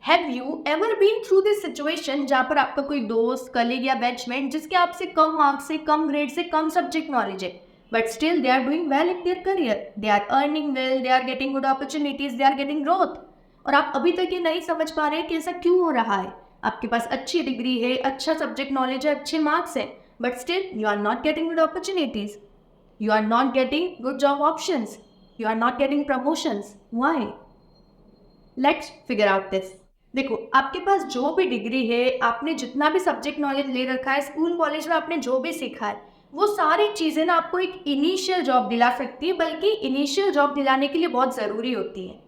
Have you ever been through this situation जहाँ पर आपका कोई दोस्त, कलीग या बैचमेट जिसके आपसे कम मार्क्स से, कम ग्रेड से, कम सब्जेक्ट नॉलेज है, but still they are doing well in their career, they are earning well, they are getting good opportunities, they are getting growth, और आप अभी तक ये नहीं समझ पा रहे हैं कि ऐसा क्यों हो रहा है। आपके पास अच्छी डिग्री है, अच्छा सब्जेक्ट नॉलेज है, अच्छे मार्क्स है, but still you are not getting good opportunities, you are not getting good job options, you are not getting promotions. Why? Let's figure out this. देखो, आपके पास जो भी डिग्री है, आपने जितना भी सब्जेक्ट नॉलेज ले रखा है, स्कूल कॉलेज में आपने जो भी सीखा है, वो सारी चीज़ें ना आपको एक इनिशियल जॉब दिला सकती है, बल्कि इनिशियल जॉब दिलाने के लिए बहुत ज़रूरी होती है।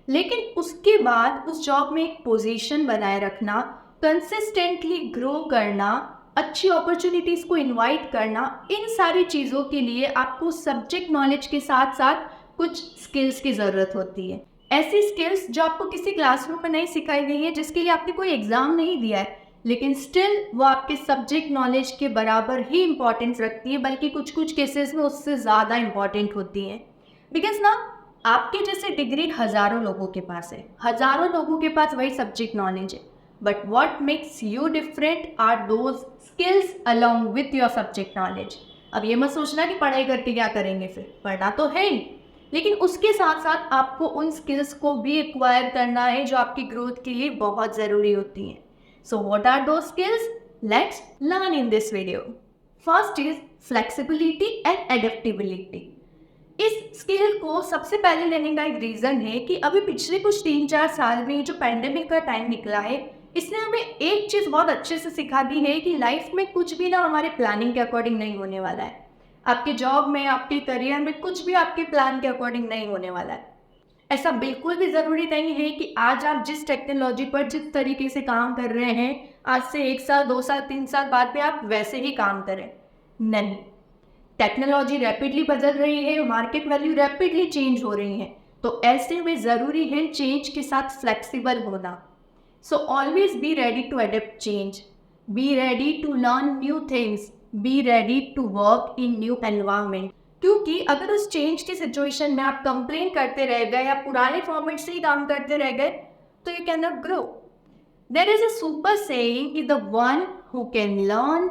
लेकिन उसके बाद उस जॉब में एक पोजीशन बनाए रखना, कंसिस्टेंटली ग्रो करना, अच्छी अपॉर्चुनिटीज़ को इनवाइट करना, इन सारी चीज़ों के लिए आपको सब्जेक्ट नॉलेज के साथ साथ कुछ स्किल्स की ज़रूरत होती है। ऐसी स्किल्स जो आपको किसी क्लासरूम में नहीं सिखाई गई है, जिसके लिए आपने कोई एग्ज़ाम नहीं दिया है, लेकिन स्टिल वो आपके सब्जेक्ट नॉलेज के बराबर ही इम्पॉर्टेंस रखती है, बल्कि कुछ कुछ केसेस में उससे ज़्यादा इम्पॉर्टेंट होती है। बिकॉज ना, आपके जैसे डिग्री हज़ारों लोगों के पास है, हज़ारों लोगों के पास वही सब्जेक्ट नॉलेज है, but what makes you different are those skills along with your subject knowledge. अब ये मत सोचना कि पढ़ाई करके क्या करेंगे, फिर पढ़ना तो है ही, लेकिन उसके साथ साथ आपको उन स्किल्स को भी एक्वायर करना है जो आपकी ग्रोथ के लिए बहुत ज़रूरी होती हैं। सो व्हाट आर दो skills? Let's learn in this video. First is flexibility and adaptability. इस स्किल को सबसे पहले लेने का एक रीज़न है कि अभी पिछले कुछ 3-4 साल में जो पैंडेमिक का टाइम निकला है, इसने हमें एक चीज़ बहुत अच्छे से सिखा दी है कि लाइफ में कुछ भी ना हमारे प्लानिंग के अकॉर्डिंग नहीं होने वाला है। आपके जॉब में, आपके करियर में कुछ भी आपके प्लान के अकॉर्डिंग नहीं होने वाला है। ऐसा बिल्कुल भी ज़रूरी नहीं है कि आज आप जिस टेक्नोलॉजी पर जिस तरीके से काम कर रहे हैं, आज से 1 साल, 2 साल, 3 साल बाद भी आप वैसे ही काम करें। नहीं, टेक्नोलॉजी रैपिडली बदल रही है, मार्केट वैल्यू रैपिडली चेंज हो रही है, तो ऐसे में ज़रूरी है चेंज के साथ फ्लेक्सिबल होना। So always be ready to adapt change, be ready to learn new things, be ready to work in new environment. क्योंकि अगर उस चेंज की सिचुएशन में आप कंप्लेन करते रह गए या पुराने फॉर्मेट से ही काम करते रह गए, तो you can not grow. There is a super saying कि the one who can learn,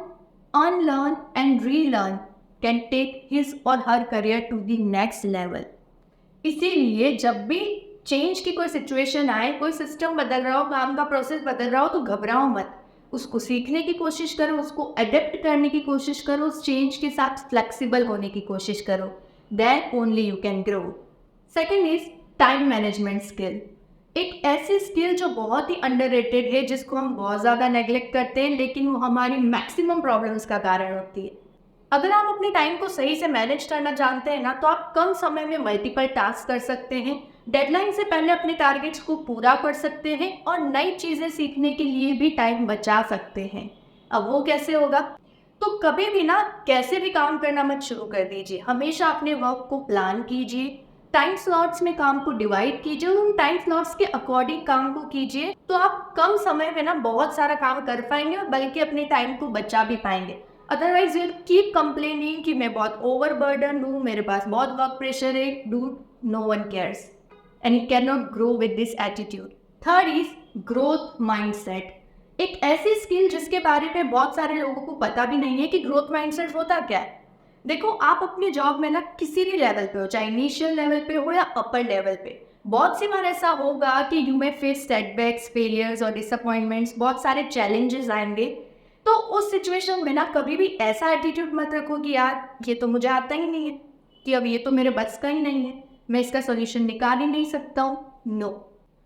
unlearn and relearn can take his or her career to the next level. इसीलिए जब भी चेंज की कोई सिचुएशन आए, कोई सिस्टम बदल रहा हो, काम का प्रोसेस बदल रहा हो, तो घबराओ मत, उसको सीखने की कोशिश करो, उसको अडेप्ट करने की कोशिश करो, उस चेंज के साथ फ्लेक्सिबल होने की कोशिश करो। That only you can grow. Second is time management skill. एक ऐसी स्किल जो बहुत ही अंडररेटेड है, जिसको हम बहुत ज़्यादा नेग्लेक्ट करते हैं, लेकिन वो हमारी मैक्सिमम प्रॉब्लम्स का कारण होती है। अगर आप अपने टाइम को सही से मैनेज करना जानते हैं ना, तो आप कम समय में मल्टीपल टास्क कर सकते हैं, डेडलाइन से पहले अपने टारगेट्स को पूरा कर सकते हैं, और नई चीज़ें सीखने के लिए भी टाइम बचा सकते हैं। अब वो कैसे होगा? तो कभी भी ना कैसे भी काम करना मत शुरू कर दीजिए, हमेशा अपने वर्क को प्लान कीजिए, टाइम स्लॉट्स में काम को डिवाइड कीजिए, और उन टाइम स्लॉट्स के अकॉर्डिंग काम को कीजिए, तो आप कम समय में ना बहुत सारा काम कर पाएंगे, और बल्कि अपने टाइम को बचा भी पाएंगे। अदरवाइज यू कीप कंप्लेनिंग कि मैं बहुत ओवरबर्डन हूँ, मेरे पास बहुत वर्क प्रेशर है, dude, no one cares and you can not grow with this attitude. Third is growth mindset. एक ऐसी स्किल जिसके बारे में बहुत सारे लोगों को पता भी नहीं है कि ग्रोथ माइंडसेट होता क्या है। देखो, आप अपनी जॉब में ना किसी भी लेवल पे हो, चाहे इनिशियल लेवल पे हो या अपर लेवल पे, बहुत सी बार ऐसा होगा कि you may face setbacks, failures और डिसअपॉइंटमेंट्स, बहुत सारे चैलेंजेस आएंगे। तो उस सिचुएशन में ना कभी भी ऐसा एटीट्यूड मत रखो कि यार ये तो मुझे आता ही नहीं है, कि अब ये तो मेरे बस का ही नहीं है, मैं इसका सोल्यूशन निकाल ही नहीं सकता हूँ। No,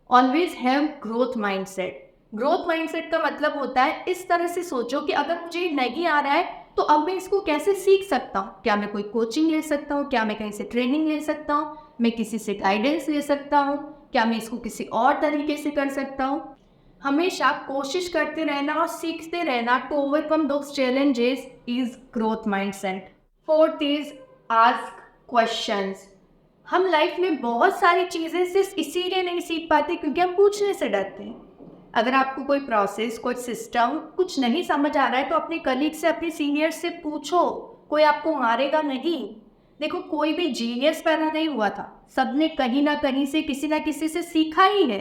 always have growth mindset. Growth mindset का मतलब होता है इस तरह से सोचो कि अगर मुझे नहीं आ रहा है, तो अब मैं इसको कैसे सीख सकता हूँ? क्या मैं कोई कोचिंग ले सकता हूँ? क्या मैं कहीं से ट्रेनिंग ले सकता हूँ? मैं किसी से गाइडेंस ले सकता हूँ? क्या मैं इसको किसी और तरीके से कर सकता हूँ? हमेशा कोशिश करते रहना और सीखते रहना to overcome those challenges is growth mindset. Fourth is ask questions. हम लाइफ में बहुत सारी चीज़ें सिर्फ इसीलिए नहीं सीख पाते क्योंकि हम पूछने से डरते हैं। अगर आपको कोई प्रोसेस, कोई सिस्टम कुछ नहीं समझ आ रहा है, तो अपने कलीग से, अपने सीनियर से पूछो, कोई आपको मारेगा नहीं। देखो, कोई भी जीनियस पैदा नहीं हुआ था, सबने कहीं ना कहीं से, किसी ना किसी से सीखा ही है।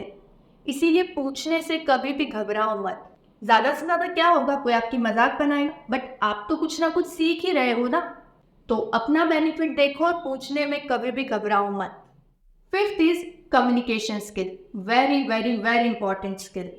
इसीलिए पूछने से कभी भी घबराओ मत। ज़्यादा से ज़्यादा क्या होगा, कोई आपकी मजाक बनाएगा, बट आप तो कुछ ना कुछ सीख ही रहे हो ना। तो अपना बेनिफिट देखो और पूछने में कभी भी घबराओ मत। Fifth is communication skill, very very very important skill.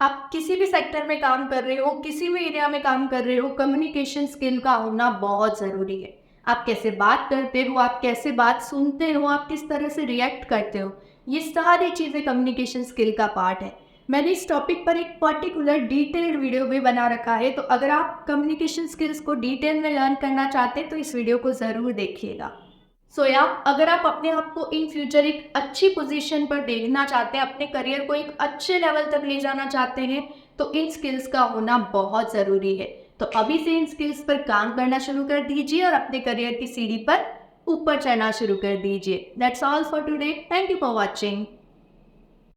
आप किसी भी सेक्टर में काम कर रहे हो, किसी भी एरिया में काम कर रहे हो, कम्युनिकेशन स्किल का होना बहुत ज़रूरी है। आप कैसे बात करते हो, आप कैसे बात सुनते हो, आप किस तरह से रिएक्ट करते हो, ये सारी चीज़ें कम्युनिकेशन स्किल का पार्ट है। मैंने इस टॉपिक पर एक पर्टिकुलर डिटेल्ड वीडियो भी बना रखा है, तो अगर आप कम्युनिकेशन स्किल्स को डिटेल में लर्न करना चाहते हैं तो इस वीडियो को ज़रूर देखिएगा। अगर आप अपने आप को इन फ्यूचर एक अच्छी पोजीशन पर देखना चाहते हैं, अपने करियर को एक अच्छे लेवल तक ले जाना चाहते हैं, तो इन स्किल्स का होना बहुत ज़रूरी है। तो अभी से इन स्किल्स पर काम करना शुरू कर दीजिए और अपने करियर की सीढ़ी पर ऊपर चढ़ना शुरू कर दीजिए। That's all for today. Thank you for watching.